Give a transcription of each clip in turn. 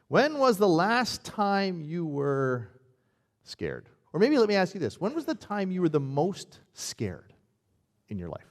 When was the last time you were scared? Or maybe let me ask you this. When was the time you were the most scared in your life?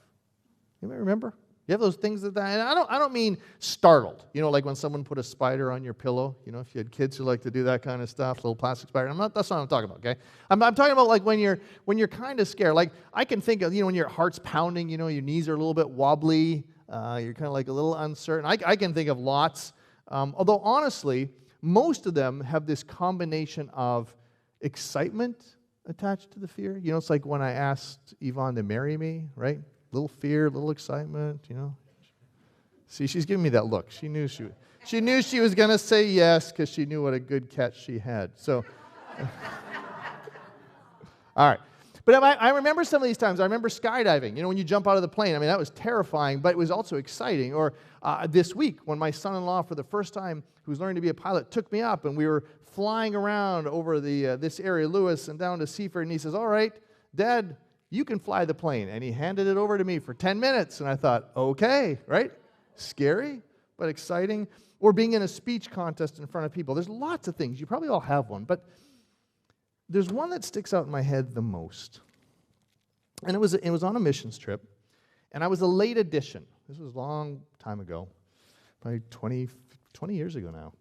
Anybody remember? You have those things and I don't mean startled. Like when someone put a spider on your pillow. If you had kids who like to do that kind of stuff, little plastic spider. That's not what I'm talking about, okay? I'm talking about like when you're kind of scared. Like I can think of, when your heart's pounding, your knees are a little bit wobbly, you're kind of like a little uncertain. I can think of lots. Although honestly, most of them have this combination of excitement attached to the fear. It's like when I asked Yvonne to marry me, right? Little fear, little excitement, See, she's giving me that look. She knew she was going to say yes because she knew what a good catch she had. So, all right. But I remember some of these times. I remember skydiving. When you jump out of the plane. That was terrifying, but it was also exciting. Or this week, when my son-in-law, for the first time, who's learning to be a pilot, took me up, and we were flying around over this area, Lewis, and down to Seaford, and he says, "All right, Dad, you can fly the plane." And he handed it over to me for 10 minutes. And I thought, okay, right? Scary, but exciting. Or being in a speech contest in front of people. There's lots of things. You probably all have one. But there's one that sticks out in my head the most. And it was on a missions trip. And I was a late addition. This was a long time ago. Probably 20 years ago now.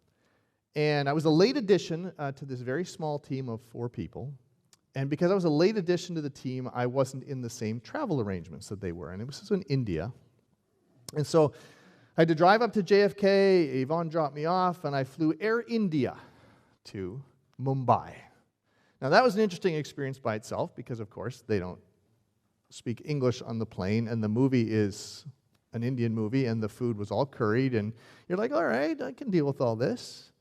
And I was a late addition to this very small team of 4 people. And because I was a late addition to the team, I wasn't in the same travel arrangements that they were. And it was in India. And so I had to drive up to JFK. Yvonne dropped me off, and I flew Air India to Mumbai. Now, that was an interesting experience by itself because, of course, they don't speak English on the plane, and the movie is an Indian movie, and the food was all curried. And you're like, all right, I can deal with all this.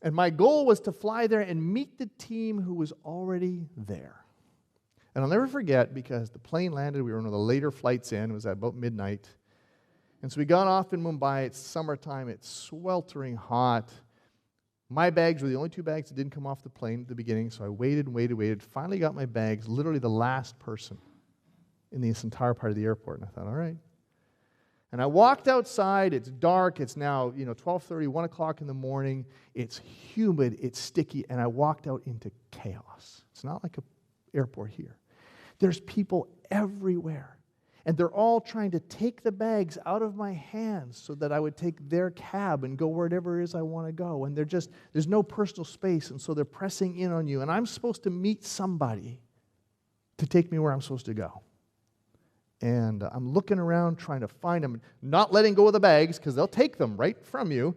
And my goal was to fly there and meet the team who was already there. And I'll never forget, because the plane landed, we were one of the later flights in, it was at about midnight. And so we got off in Mumbai, it's summertime, it's sweltering hot. My bags were the only 2 bags that didn't come off the plane at the beginning, so I waited, finally got my bags, literally the last person in this entire part of the airport. And I thought, all right. And I walked outside, it's dark, it's now 12:30, 1 o'clock in the morning, it's humid, it's sticky, and I walked out into chaos. It's not like an airport here. There's people everywhere, and they're all trying to take the bags out of my hands so that I would take their cab and go wherever it is I want to go, and there's no personal space, and so they're pressing in on you, and I'm supposed to meet somebody to take me where I'm supposed to go. And I'm looking around trying to find them, not letting go of the bags because they'll take them right from you.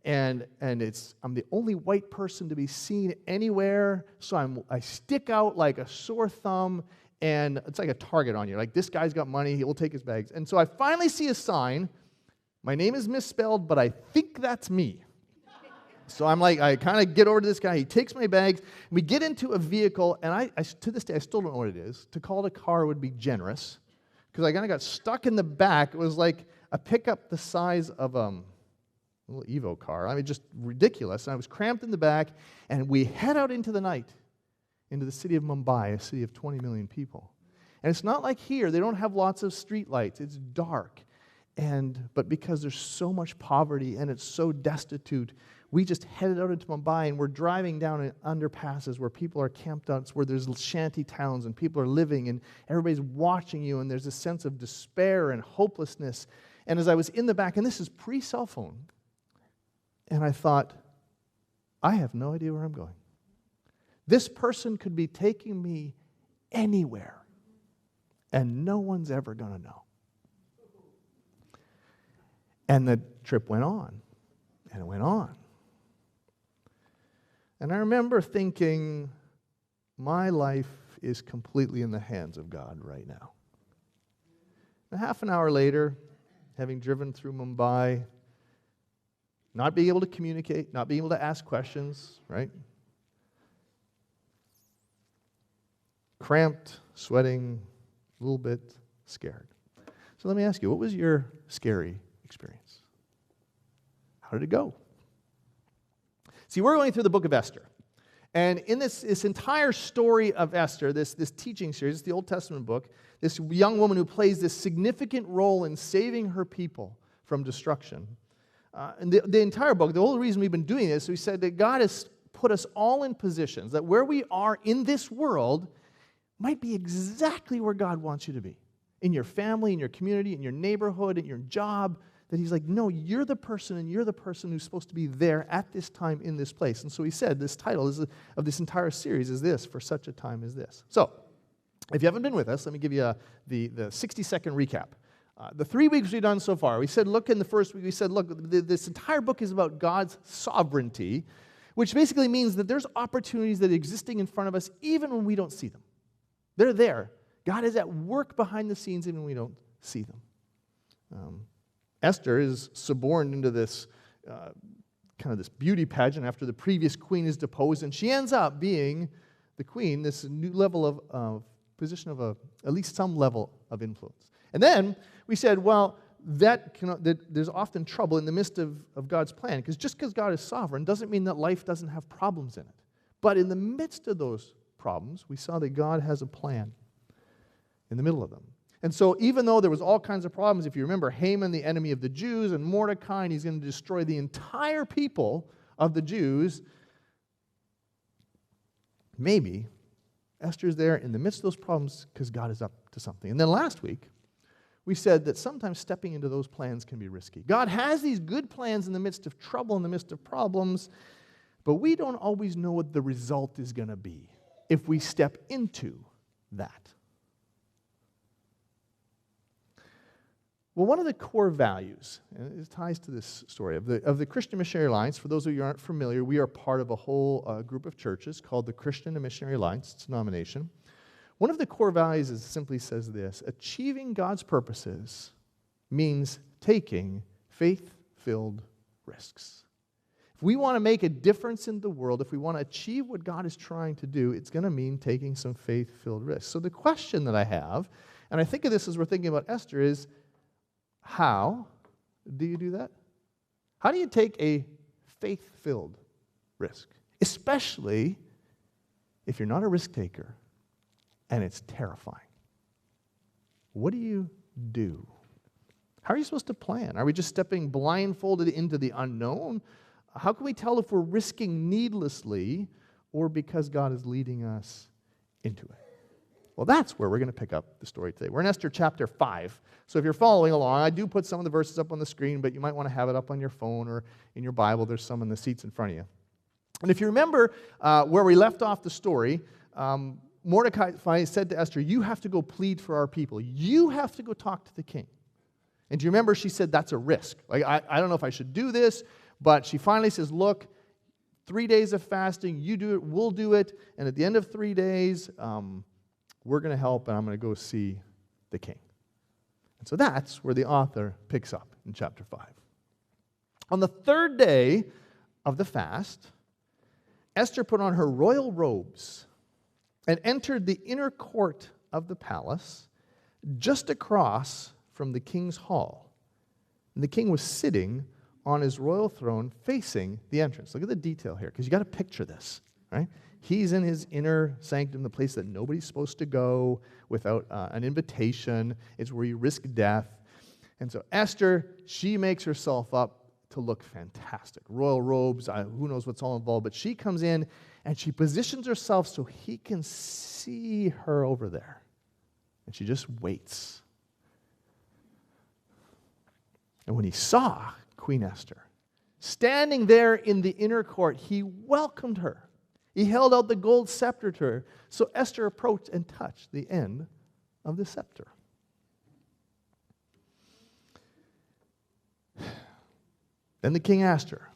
And I'm the only white person to be seen anywhere, so I stick out like a sore thumb, and it's like a target on you. Like, this guy's got money, he will take his bags. And so I finally see a sign. My name is misspelled, but I think that's me. So I'm like, I kind of get over to this guy. He takes my bags. And we get into a vehicle, and I to this day, I still don't know what it is. To call it a car would be generous, because I kind of got stuck in the back. It was like a pickup the size of a little Evo car. Just ridiculous. And I was cramped in the back, and we head out into the night, into the city of Mumbai, a city of 20 million people. And it's not like here. They don't have lots of street lights. It's dark. But because there's so much poverty and it's so destitute, we just headed out into Mumbai, and we're driving down in underpasses where people are camped out, where there's shanty towns and people are living, and everybody's watching you, and there's a sense of despair and hopelessness. And as I was in the back, and this is pre-cell phone, and I thought, I have no idea where I'm going. This person could be taking me anywhere, and no one's ever going to know. And the trip went on, and it went on. And I remember thinking, my life is completely in the hands of God right now. And half an hour later, having driven through Mumbai, not being able to communicate, not being able to ask questions, right? Cramped, sweating, a little bit scared. So let me ask you, what was your scary experience? How did it go? See, we're going through the book of Esther. And in this entire story of Esther, this teaching series, it's the Old Testament book, this young woman who plays this significant role in saving her people from destruction, and the entire book, the whole reason we've been doing this, we said that God has put us all in positions that where we are in this world might be exactly where God wants you to be. In your family, in your community, in your neighborhood, in your job, that he's like, no, you're the person, and you're the person who's supposed to be there at this time in this place. And so he said this title of this entire series is this, For Such a Time as This. So, if you haven't been with us, let me give you the 60-second recap. The 3 weeks we've done so far, we said, look, in the first week, we said, look, this entire book is about God's sovereignty, which basically means that there's opportunities that are existing in front of us even when we don't see them. They're there. God is at work behind the scenes even when we don't see them. Esther is suborned into this kind of this beauty pageant after the previous queen is deposed, and she ends up being the queen, this new level of position of at least some level of influence. And then we said, well, that there's often trouble in the midst of God's plan, because just because God is sovereign doesn't mean that life doesn't have problems in it. But in the midst of those problems, we saw that God has a plan in the middle of them. And so even though there was all kinds of problems, if you remember Haman, the enemy of the Jews, and Mordecai, and he's going to destroy the entire people of the Jews, maybe Esther's there in the midst of those problems because God is up to something. And then last week, we said that sometimes stepping into those plans can be risky. God has these good plans in the midst of trouble, in the midst of problems, but we don't always know what the result is going to be if we step into that. Well, one of the core values, and it ties to this story, of the Christian Missionary Alliance, for those of you who aren't familiar, we are part of a whole group of churches called the Christian and Missionary Alliance. It's a denomination. One of the core values simply says this: achieving God's purposes means taking faith-filled risks. If we want to make a difference in the world, if we want to achieve what God is trying to do, it's going to mean taking some faith-filled risks. So the question that I have, and I think of this as we're thinking about Esther, is how do you do that? How do you take a faith-filled risk? Especially if you're not a risk taker and it's terrifying. What do you do? How are you supposed to plan? Are we just stepping blindfolded into the unknown? How can we tell if we're risking needlessly or because God is leading us into it? Well, that's where we're going to pick up the story today. We're in Esther chapter 5. So if you're following along, I do put some of the verses up on the screen, but you might want to have it up on your phone or in your Bible. There's some in the seats in front of you. And if you remember where we left off the story, Mordecai finally said to Esther, you have to go plead for our people. You have to go talk to the king. And do you remember she said that's a risk? Like, I don't know if I should do this, but she finally says, look, 3 days of fasting, you do it, we'll do it, and at the end of 3 days, we're going to help, and I'm going to go see the king. And so that's where the author picks up in chapter 5. On the 3rd day of the fast, Esther put on her royal robes and entered the inner court of the palace just across from the king's hall. And the king was sitting on his royal throne facing the entrance. Look at the detail here, because you got to picture this, right? He's in his inner sanctum, the place that nobody's supposed to go without an invitation. It's where you risk death. And so Esther, she makes herself up to look fantastic. Royal robes, who knows what's all involved, but she comes in and she positions herself so he can see her over there. And she just waits. And when he saw Queen Esther standing there in the inner court, he welcomed her. He held out the gold scepter to her. So Esther approached and touched the end of the scepter. Then the king asked her,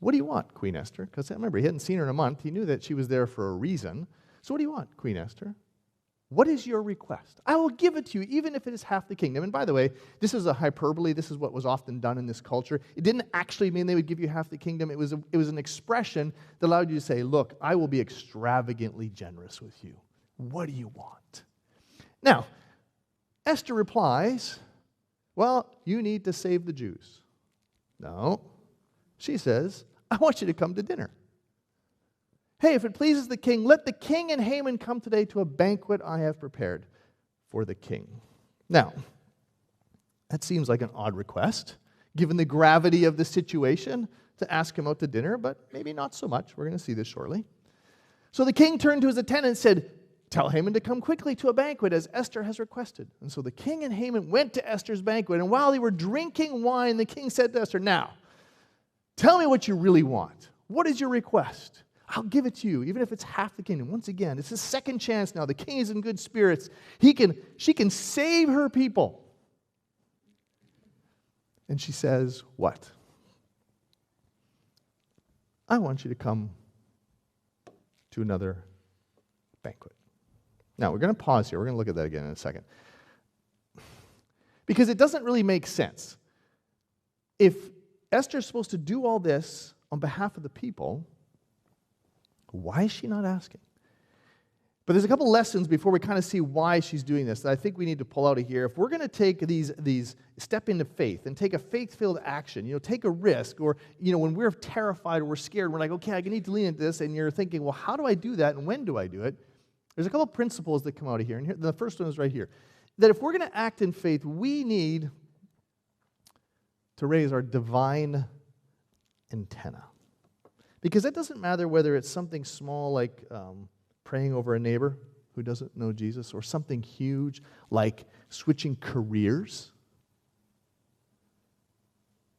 what do you want, Queen Esther? Because remember, he hadn't seen her in a month. He knew that she was there for a reason. So what do you want, Queen Esther? What is your request? I will give it to you, even if it is half the kingdom. And by the way, this is a hyperbole. This is what was often done in this culture. It didn't actually mean they would give you half the kingdom. It was an expression that allowed you to say, look, I will be extravagantly generous with you. What do you want? Now, Esther replies, well, you need to save the Jews. No. She says, I want you to come to dinner. Hey, if it pleases the king, let the king and Haman come today to a banquet I have prepared for the king. Now, that seems like an odd request, given the gravity of the situation, to ask him out to dinner, but maybe not so much. We're going to see this shortly. So the king turned to his attendant and said, "Tell Haman to come quickly to a banquet as Esther has requested." And so the king and Haman went to Esther's banquet, and while they were drinking wine, the king said to Esther, "Now, tell me what you really want. What is your request? I'll give it to you, even if it's half the kingdom." Once again, it's his second chance now. The king is in good spirits. She can save her people. And she says, "What? I want you to come to another banquet." Now, we're going to pause here. We're going to look at that again in a second. Because it doesn't really make sense. If Esther's supposed to do all this on behalf of the people, why is she not asking? But there's a couple lessons before we kind of see why she's doing this that I think we need to pull out of here. If we're going to take these step into faith and take a faith-filled action, take a risk, or, when we're terrified or we're scared, we're like, okay, I need to lean into this, and you're thinking, well, how do I do that, and when do I do it? There's a couple principles that come out of here, and the first one is right here. That if we're going to act in faith, we need to raise our divine antenna. Because it doesn't matter whether it's something small like praying over a neighbor who doesn't know Jesus, or something huge like switching careers.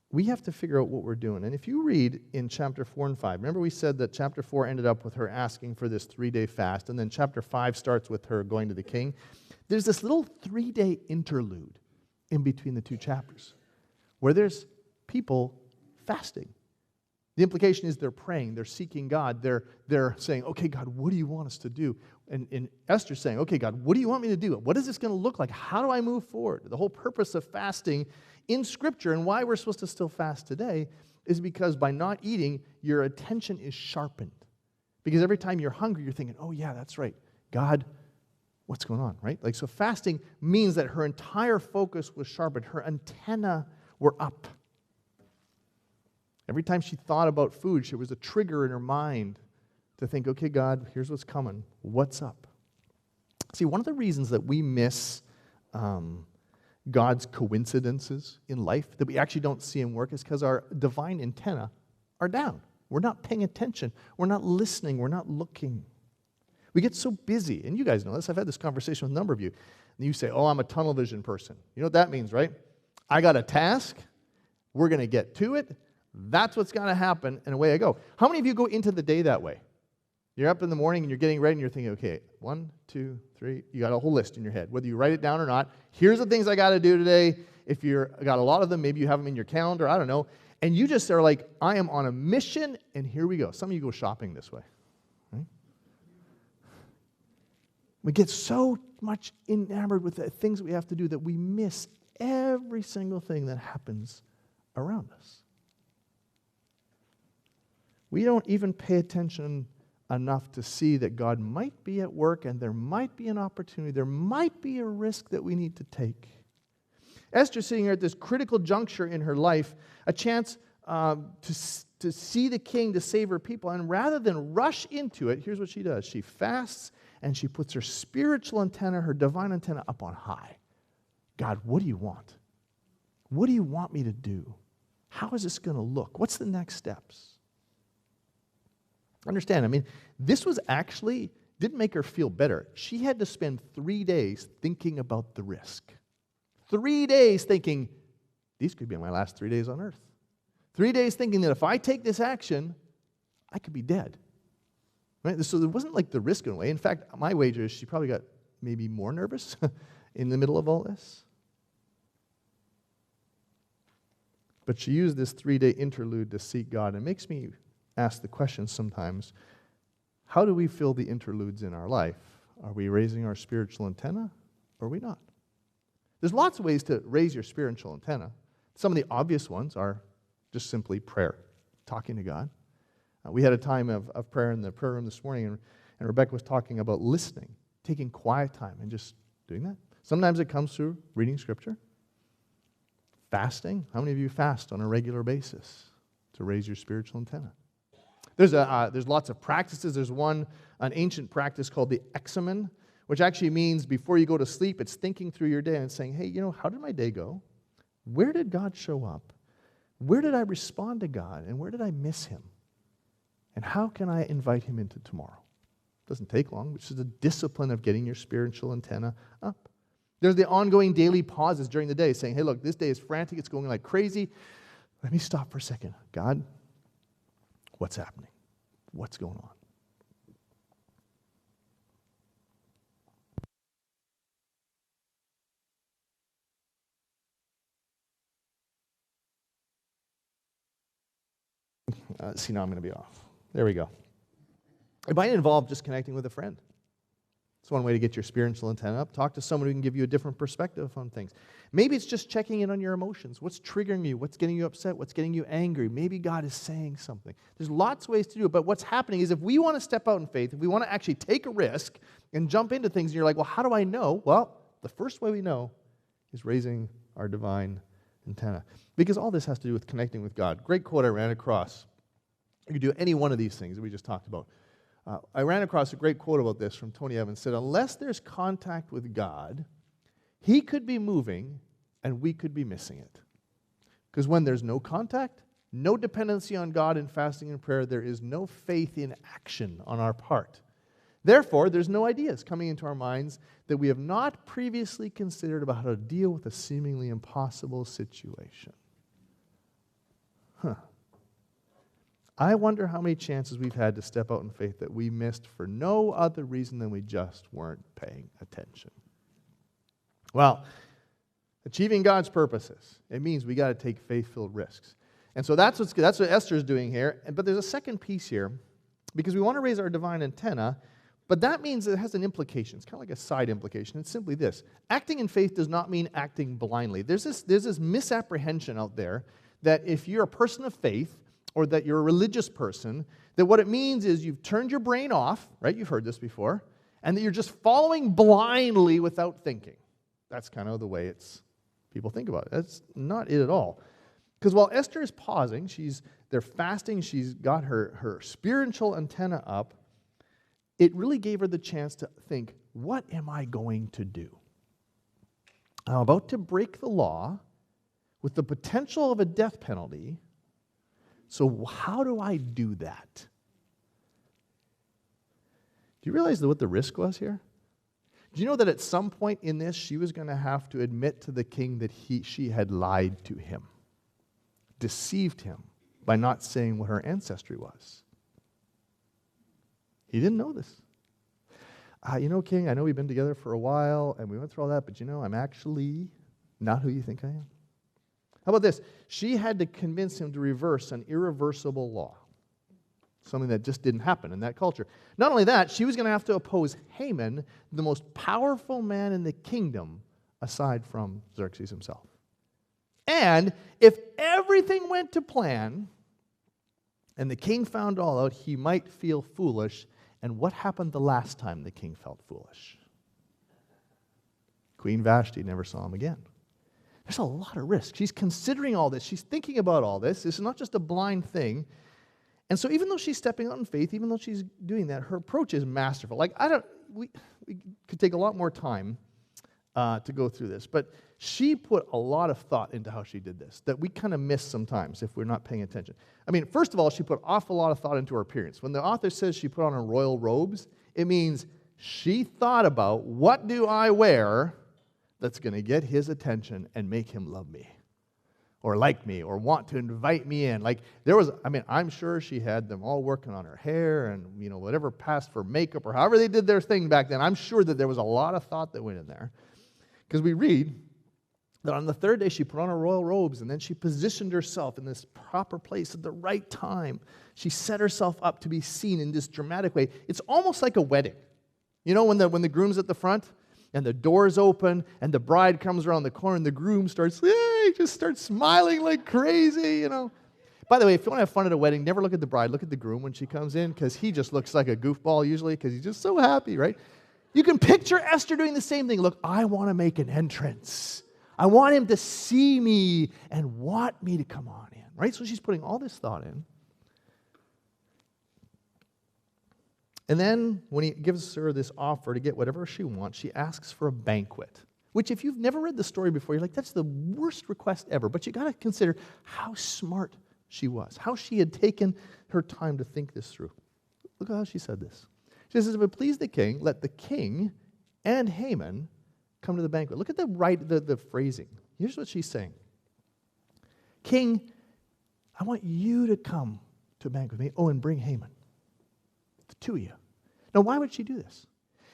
We have to figure out what we're doing. And if you read in chapter 4 and 5, remember we said that chapter 4 ended up with her asking for this 3-day fast, and then chapter 5 starts with her going to the king. There's this little 3-day interlude in between the two chapters where there's people fasting. The implication is they're praying, they're seeking God, they're saying, okay, God, what do you want us to do? And Esther's saying, okay, God, what do you want me to do? What is this going to look like? How do I move forward? The whole purpose of fasting in Scripture, and why we're supposed to still fast today, is because by not eating, your attention is sharpened. Because every time you're hungry, you're thinking, oh yeah, that's right. God, what's going on, right? So fasting means that her entire focus was sharpened. Her antenna were up. Every time she thought about food, there was a trigger in her mind to think, okay, God, here's what's coming. What's up? See, one of the reasons that we miss God's coincidences in life, that we actually don't see him work, is because our divine antenna are down. We're not paying attention. We're not listening. We're not looking. We get so busy, and you guys know this. I've had this conversation with a number of you. And you say, oh, I'm a tunnel vision person. You know what that means, right? I got a task. We're going to get to it. That's what's going to happen, and away I go. How many of you go into the day that way? You're up in the morning, and you're getting ready, and you're thinking, okay, 1, 2, 3. You got a whole list in your head, whether you write it down or not. Here's the things I got to do today. If you've got a lot of them, maybe you have them in your calendar, I don't know. And you just are like, I am on a mission, and here we go. Some of you go shopping this way. Right? We get so much enamored with the things that we have to do that we miss every single thing that happens around us. We don't even pay attention enough to see that God might be at work, and there might be an opportunity, there might be a risk that we need to take. Esther's sitting here at this critical juncture in her life, a chance to see the king, to save her people, and rather than rush into it, here's what she does. She fasts, and she puts her spiritual antenna, her divine antenna, up on high. God, what do you want? What do you want me to do? How is this going to look? What's the next steps? Understand, this was actually, didn't make her feel better. She had to spend 3 days thinking about the risk. 3 days thinking, these could be my last 3 days on earth. 3 days thinking that if I take this action, I could be dead. Right? So it wasn't like the risk went away. In fact, my wager is she probably got maybe more nervous in the middle of all this. But she used this 3-day interlude to seek God. It makes me ask the question sometimes, how do we fill the interludes in our life? Are we raising our spiritual antenna, or are we not? There's lots of ways to raise your spiritual antenna. Some of the obvious ones are just simply prayer, talking to God. We had a time of prayer in the prayer room this morning, and Rebecca was talking about listening, taking quiet time and just doing that. Sometimes it comes through reading Scripture. Fasting. How many of you fast on a regular basis to raise your spiritual antenna? There's lots of practices. There's an ancient practice called the examen, which actually means before you go to sleep, it's thinking through your day and saying, hey, how did my day go? Where did God show up? Where did I respond to God, and where did I miss him? And how can I invite him into tomorrow? It doesn't take long, which is the discipline of getting your spiritual antenna up. There's the ongoing daily pauses during the day saying, hey, look, this day is frantic, it's going like crazy. Let me stop for a second. God, what's happening? What's going on? See, now I'm going to be off. There we go. It might involve just connecting with a friend. It's one way to get your spiritual antenna up. Talk to someone who can give you a different perspective on things. Maybe it's just checking in on your emotions. What's triggering you? What's getting you upset? What's getting you angry? Maybe God is saying something. There's lots of ways to do it, but what's happening is if we want to step out in faith, if we want to actually take a risk and jump into things, and you're like, well, how do I know? Well, the first way we know is raising our divine antenna. Because all this has to do with connecting with God. Great quote I ran across. You could do any one of these things that we just talked about. I ran across a great quote about this from Tony Evans. It said, unless there's contact with God, he could be moving and we could be missing it. Because when there's no contact, no dependency on God in fasting and prayer, there is no faith in action on our part. Therefore, there's no ideas coming into our minds that we have not previously considered about how to deal with a seemingly impossible situation. I wonder how many chances we've had to step out in faith that we missed for no other reason than we just weren't paying attention. Well, achieving God's purposes, it means we got to take faith-filled risks. And so that's what Esther's doing here. But there's a second piece here, because we want to raise our divine antenna, but that means it has an implication. It's kind of like a side implication. It's simply this. Acting in faith does not mean acting blindly. There's this misapprehension out there that if you're a person of faith, or that you're a religious person, that what it means is you've turned your brain off, right? You've heard this before, and that you're just following blindly without thinking. That's kind of the way people think about it. That's not it at all. Because while Esther is pausing, they're fasting, she's got her spiritual antenna up, it really gave her the chance to think, what am I going to do? I'm about to break the law with the potential of a death penalty. So how do I do that? Do you realize what the risk was here? Do you know that at some point in this, she was going to have to admit to the king that she had lied to him, deceived him by not saying what her ancestry was? He didn't know this. King, I know we've been together for a while, and we went through all that, but I'm actually not who you think I am. How about this? She had to convince him to reverse an irreversible law, something that just didn't happen in that culture. Not only that, she was going to have to oppose Haman, the most powerful man in the kingdom, aside from Xerxes himself. And if everything went to plan, and the king found all out, he might feel foolish. And what happened the last time the king felt foolish? Queen Vashti never saw him again. There's a lot of risk. She's considering all this. She's thinking about all this. This is not just a blind thing. And so even though she's stepping out in faith, even though she's doing that, her approach is masterful. We could take a lot more time to go through this, but she put a lot of thought into how she did this that we kind of miss sometimes if we're not paying attention. First of all, she put an awful lot of thought into her appearance. When the author says she put on her royal robes, it means she thought about, what do I wear that's going to get his attention and make him love me or like me or want to invite me in? I'm sure she had them all working on her hair and, whatever passed for makeup or however they did their thing back then. I'm sure that there was a lot of thought that went in there. Because we read that on the third day she put on her royal robes and then she positioned herself in this proper place at the right time. She set herself up to be seen in this dramatic way. It's almost like a wedding. When the groom's at the front and the door's open and the bride comes around the corner and the groom starts smiling like crazy, By the way, if you want to have fun at a wedding, never look at the bride, look at the groom when she comes in, because he just looks like a goofball usually because he's just so happy, right? You can picture Esther doing the same thing. Look, I want to make an entrance. I want him to see me and want me to come on in, right? So she's putting all this thought in. And then when he gives her this offer to get whatever she wants, she asks for a banquet, which if you've never read the story before, you're like, that's the worst request ever. But you got to consider how smart she was, how she had taken her time to think this through. Look at how she said this. She says, if it please the king, let the king and Haman come to the banquet. Look at the phrasing. Here's what she's saying. King, I want you to come to a banquet with me. Oh, and bring Haman. The two of you. Now, why would she do this?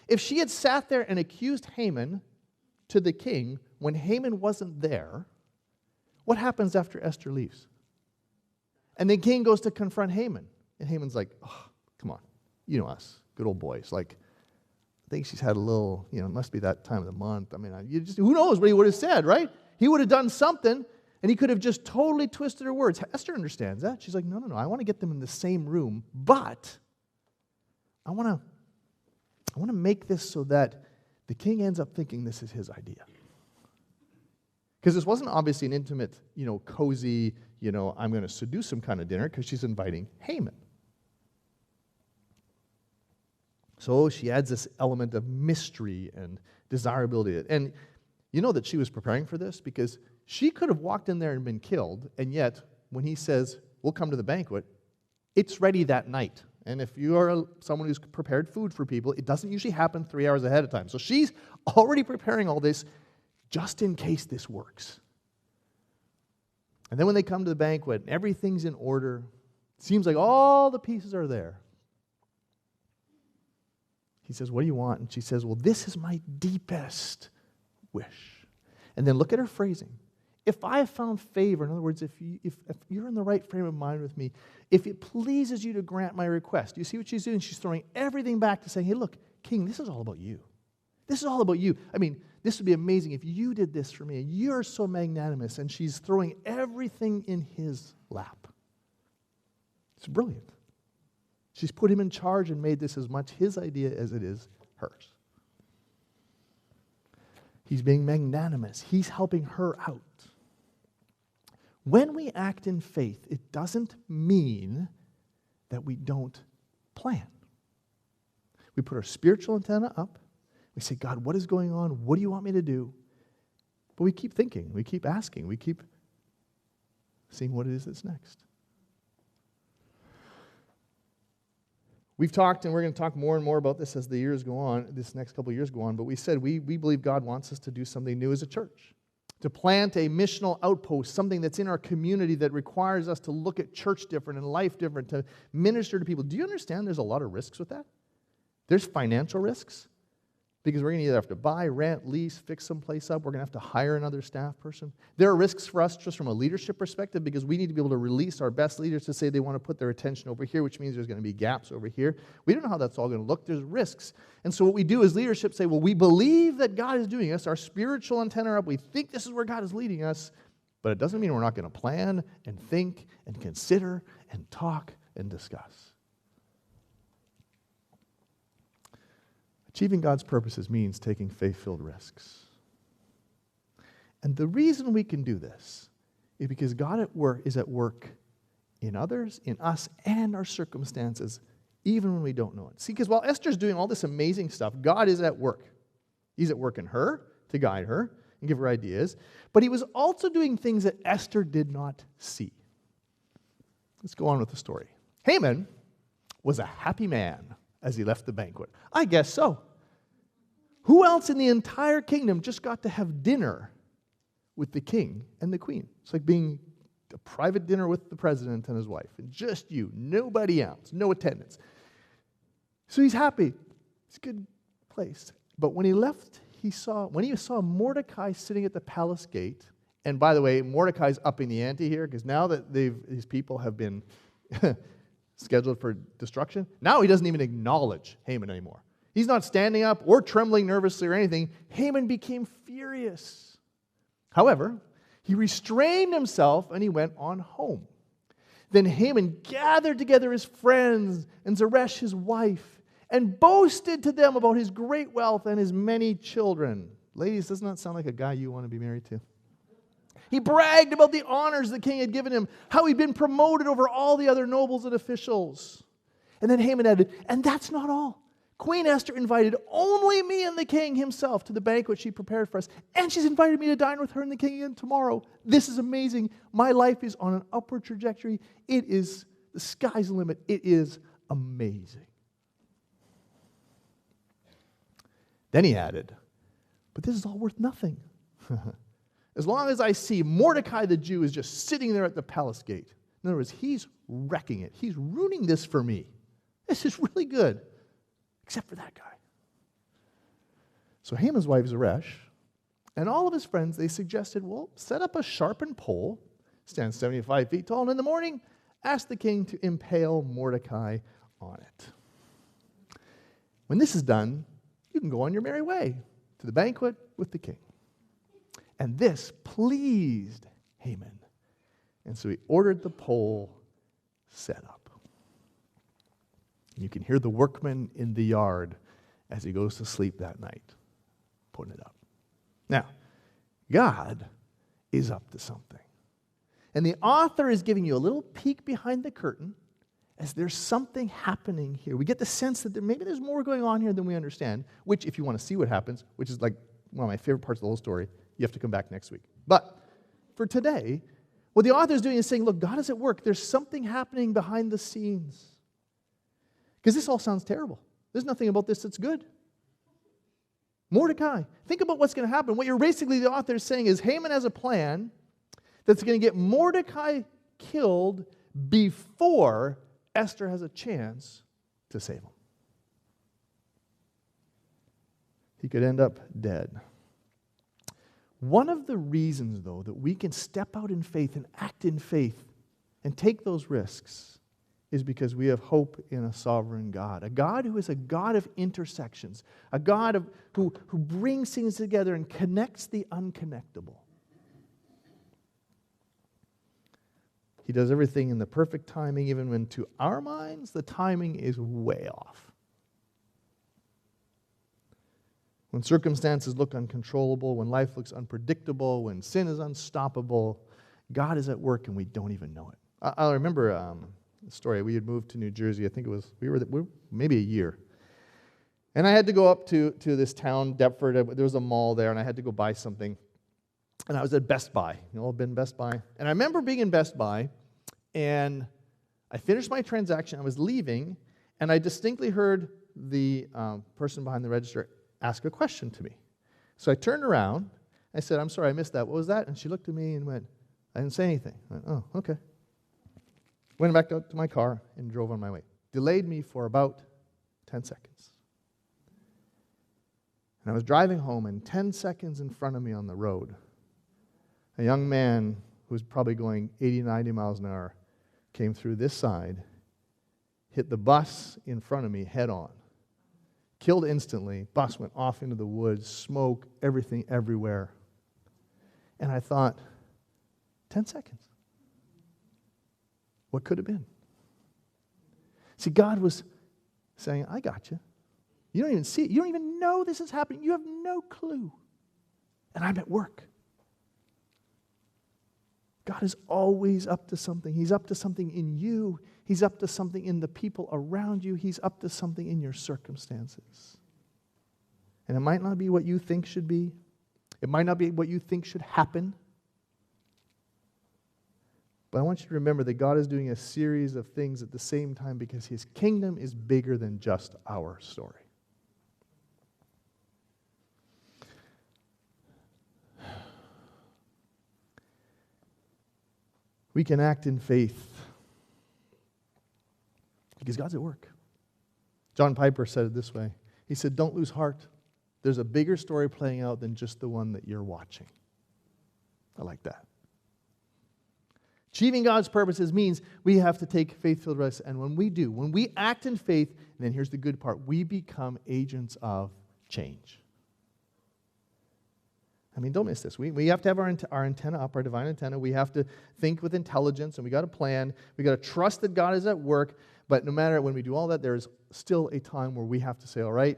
If she had sat there and accused Haman to the king when Haman wasn't there, what happens after Esther leaves? And the king goes to confront Haman. And Haman's like, oh, come on. You know us, good old boys. Like, I think she's had a little, it must be that time of the month. I mean, who knows what he would have said, right? He would have done something, and he could have just totally twisted her words. Esther understands that. She's like, no, I want to get them in the same room, but I want to make this so that the king ends up thinking this is his idea. Because this wasn't obviously an intimate, cozy, I'm going to seduce him kind of dinner, because she's inviting Haman. So she adds this element of mystery and desirability. And you know that she was preparing for this, because she could have walked in there and been killed, and yet when he says, we'll come to the banquet, it's ready that night. And if you are someone who's prepared food for people, it doesn't usually happen 3 hours ahead of time. So she's already preparing all this just in case this works. And then when they come to the banquet, everything's in order. It seems like all the pieces are there. He says, what do you want? And she says, well, this is my deepest wish. And then look at her phrasing. If I have found favor, in other words, if you're in the right frame of mind with me, if it pleases you to grant my request. You see what she's doing? She's throwing everything back to saying, hey, look, king, this is all about you. This is all about you. I mean, this would be amazing if you did this for me. You're so magnanimous. And she's throwing everything in his lap. It's brilliant. She's put him in charge and made this as much his idea as it is hers. He's being magnanimous. He's helping her out. When we act in faith, it doesn't mean that we don't plan. We put our spiritual antenna up. We say, God, what is going on? What do you want me to do? But we keep thinking. We keep asking. We keep seeing what it is that's next. We've talked, and we're going to talk more and more about this as the years go on, this next couple of years go on, but we said we believe God wants us to do something new as a church, to plant a missional outpost, something that's in our community that requires us to look at church different and life different, to minister to people. Do you understand there's a lot of risks with that? There's financial risks, because we're going to either have to buy, rent, lease, fix someplace up. We're going to have to hire another staff person. There are risks for us just from a leadership perspective, because we need to be able to release our best leaders to say they want to put their attention over here, which means there's going to be gaps over here. We don't know how that's all going to look. There's risks. And so what we do as leadership say, well, we believe that God is doing us. Our spiritual antenna are up. We think this is where God is leading us. But it doesn't mean we're not going to plan and think and consider and talk and discuss. Achieving God's purposes means taking faith-filled risks. And the reason we can do this is because God is at work in others, in us, and our circumstances, even when we don't know it. See, because while Esther's doing all this amazing stuff, God is at work. He's at work in her to guide her and give her ideas, but he was also doing things that Esther did not see. Let's go on with the story. Haman was a happy man as he left the banquet. I guess so. Who else in the entire kingdom just got to have dinner with the king and the queen? It's like being a private dinner with the president and his wife. And just you, nobody else, no attendance. So he's happy. It's a good place. But when he left, when he saw Mordecai sitting at the palace gate, and by the way, Mordecai's upping the ante here, because now that his people have been scheduled for destruction, now he doesn't even acknowledge Haman anymore. He's not standing up or trembling nervously or anything. Haman became furious. However, he restrained himself and he went on home. Then Haman gathered together his friends and Zeresh his wife and boasted to them about his great wealth and his many children. Ladies, doesn't that sound like a guy you want to be married to? He bragged about the honors the king had given him, how he'd been promoted over all the other nobles and officials. And then Haman added, and that's not all. Queen Esther invited only me and the king himself to the banquet she prepared for us, and she's invited me to dine with her and the king again tomorrow. This is amazing. My life is on an upward trajectory. The sky's the limit. It is amazing. Then he added, but this is all worth nothing. As long as I see Mordecai the Jew is just sitting there at the palace gate. In other words, he's wrecking it. He's ruining this for me. This is really good. Except for that guy. So Haman's wife Zeresh and all of his friends, they suggested, well, set up a sharpened pole, stand 75 feet tall, and in the morning, ask the king to impale Mordecai on it. When this is done, you can go on your merry way to the banquet with the king. And this pleased Haman. And so he ordered the pole set up. You can hear the workman in the yard as he goes to sleep that night, putting it up. Now, God is up to something. And the author is giving you a little peek behind the curtain as there's something happening here. We get the sense that maybe there's more going on here than we understand, which, if you want to see what happens, which is like one of my favorite parts of the whole story, you have to come back next week. But for today, what the author is doing is saying, look, God is at work. There's something happening behind the scenes. Because this all sounds terrible. There's nothing about this that's good. Mordecai, think about what's going to happen. What the author is saying is Haman has a plan that's going to get Mordecai killed before Esther has a chance to save him. He could end up dead. One of the reasons, though, that we can step out in faith and act in faith and take those risks is because we have hope in a sovereign God. A God who is a God of intersections. A God who brings things together and connects the unconnectable. He does everything in the perfect timing, even when to our minds, the timing is way off. When circumstances look uncontrollable, when life looks unpredictable, when sin is unstoppable, God is at work and we don't even know it. I remember a story. We had moved to New Jersey. I think we were maybe a year. And I had to go up to this town, Deptford. There was a mall there, and I had to go buy something. And I was at Best Buy. You all been Best Buy? And I remember being in Best Buy, and I finished my transaction. I was leaving, and I distinctly heard the person behind the register ask a question to me. So I turned around. I said, I'm sorry, I missed that. What was that? And she looked at me and went, I didn't say anything. I went, oh, okay. Went back out to my car and drove on my way. Delayed me for about 10 seconds. And I was driving home, and 10 seconds in front of me on the road, a young man who was probably going 80, 90 miles an hour came through this side, hit the bus in front of me head on, killed instantly. Bus went off into the woods, smoke, everything everywhere. And I thought, 10 seconds. What could have been? See, God was saying, I got you. You don't even see it. You don't even know this is happening. You have no clue. And I'm at work. God is always up to something. He's up to something in you. He's up to something in the people around you. He's up to something in your circumstances. And it might not be what you think should be. It might not be what you think should happen. But I want you to remember that God is doing a series of things at the same time because His kingdom is bigger than just our story. We can act in faith because God's at work. John Piper said it this way. He said, don't lose heart. There's a bigger story playing out than just the one that you're watching. I like that. Achieving God's purposes means we have to take faith-filled risks. And when we do, when we act in faith, and then here's the good part, we become agents of change. I mean, don't miss this. We have to have our antenna up, our divine antenna. We have to think with intelligence, and we got to plan. We got to trust that God is at work. But no matter when we do all that, there's still a time where we have to say, all right,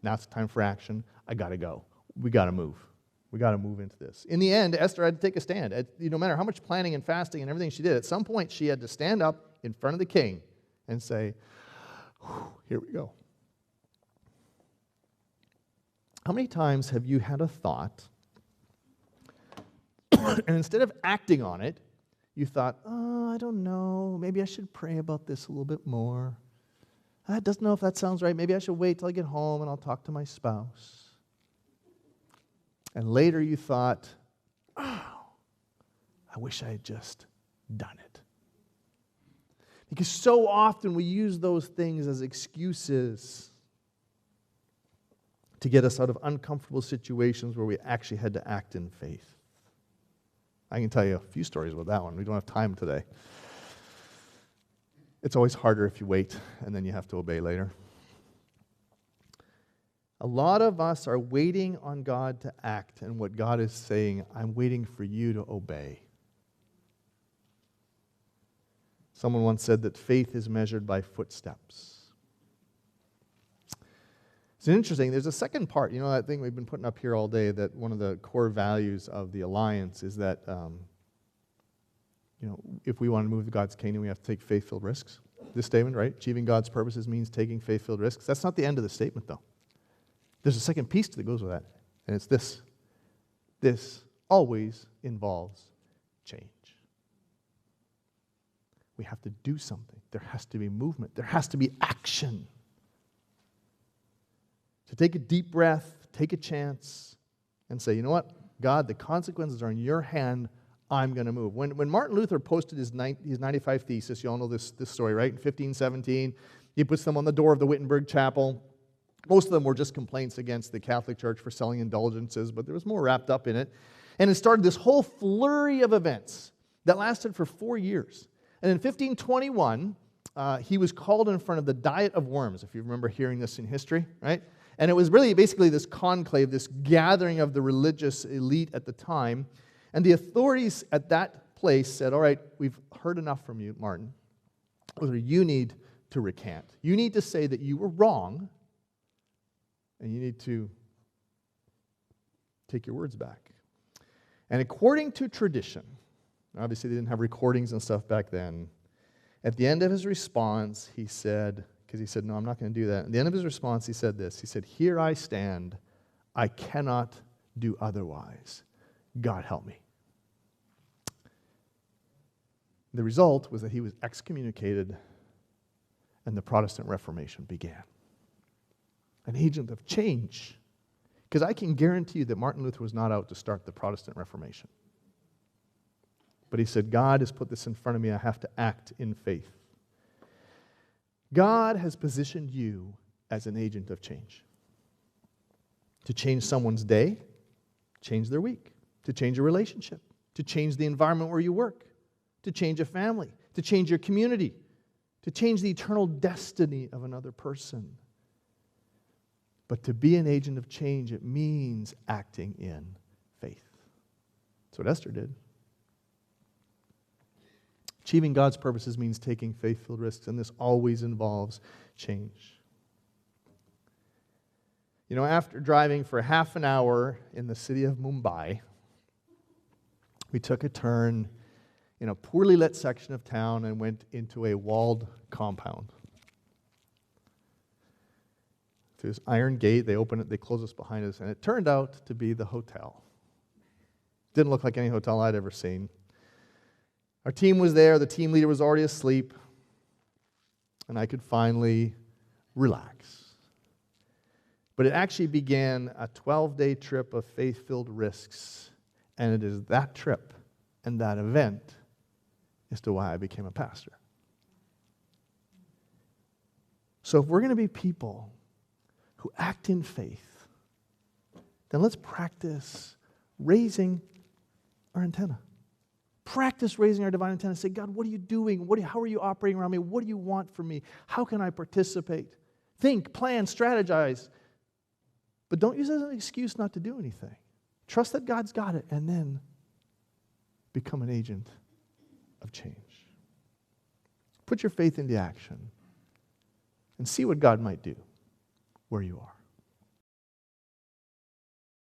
now it's time for action. I got to go. We got to move. We got to move into this. In the end, Esther had to take a stand. No matter how much planning and fasting and everything she did, at some point she had to stand up in front of the king and say, here we go. How many times have you had a thought, and instead of acting on it, you thought, oh, I don't know, maybe I should pray about this a little bit more. I don't know if that sounds right. Maybe I should wait till I get home and I'll talk to my spouse. And later you thought, oh, I wish I had just done it. Because so often we use those things as excuses to get us out of uncomfortable situations where we actually had to act in faith. I can tell you a few stories about that one. We don't have time today. It's always harder if you wait and then you have to obey later. A lot of us are waiting on God to act, and what God is saying, I'm waiting for you to obey. Someone once said that faith is measured by footsteps. It's interesting. There's a second part. You know that thing we've been putting up here all day, that one of the core values of the Alliance is that, if we want to move to God's kingdom, we have to take faith-filled risks. This statement, right? Achieving God's purposes means taking faith-filled risks. That's not the end of the statement, though. There's a second piece that goes with that, and it's this. This always involves change. We have to do something. There has to be movement. There has to be action. To take a deep breath, take a chance, and say, you know what, God, the consequences are in your hand. I'm going to move. When Martin Luther posted his 95 Thesis, you all know this story, right? In 1517, he puts them on the door of the Wittenberg Chapel. Most of them were just complaints against the Catholic Church for selling indulgences, but there was more wrapped up in it. And it started this whole flurry of events that lasted for 4 years. And in 1521, he was called in front of the Diet of Worms, if you remember hearing this in history, right? And it was really basically this conclave, this gathering of the religious elite at the time. And the authorities at that place said, all right, we've heard enough from you, Martin. You need to recant. You need to say that you were wrong, and you need to take your words back. And according to tradition, obviously they didn't have recordings and stuff back then, at the end of his response, he said, because he said, no, I'm not going to do that. At the end of his response, he said this. He said, here I stand. I cannot do otherwise. God help me. The result was that he was excommunicated and the Protestant Reformation began. An agent of change. Because I can guarantee you that Martin Luther was not out to start the Protestant Reformation. But he said, God has put this in front of me. I have to act in faith. God has positioned you as an agent of change. To change someone's day, change their week. To change a relationship. To change the environment where you work. To change a family. To change your community. To change the eternal destiny of another person. But to be an agent of change, it means acting in faith. That's what Esther did. Achieving God's purposes means taking faith-filled risks, and this always involves change. You know, after driving for half an hour in the city of Mumbai, we took a turn in a poorly lit section of town and went into a walled compound. Through this iron gate, they opened it, they closed us behind us, and it turned out to be the hotel. Didn't look like any hotel I'd ever seen. Our team was there, the team leader was already asleep, and I could finally relax. But it actually began a 12-day trip of faith-filled risks, and it is that trip and that event as to why I became a pastor. So if we're going to be people who act in faith, then let's practice raising our antenna. Practice raising our divine antenna. Say, God, what are you doing? How are you operating around me? What do you want from me? How can I participate? Think, plan, strategize. But don't use it as an excuse not to do anything. Trust that God's got it, and then become an agent of change. Put your faith into action and see what God might do where you are.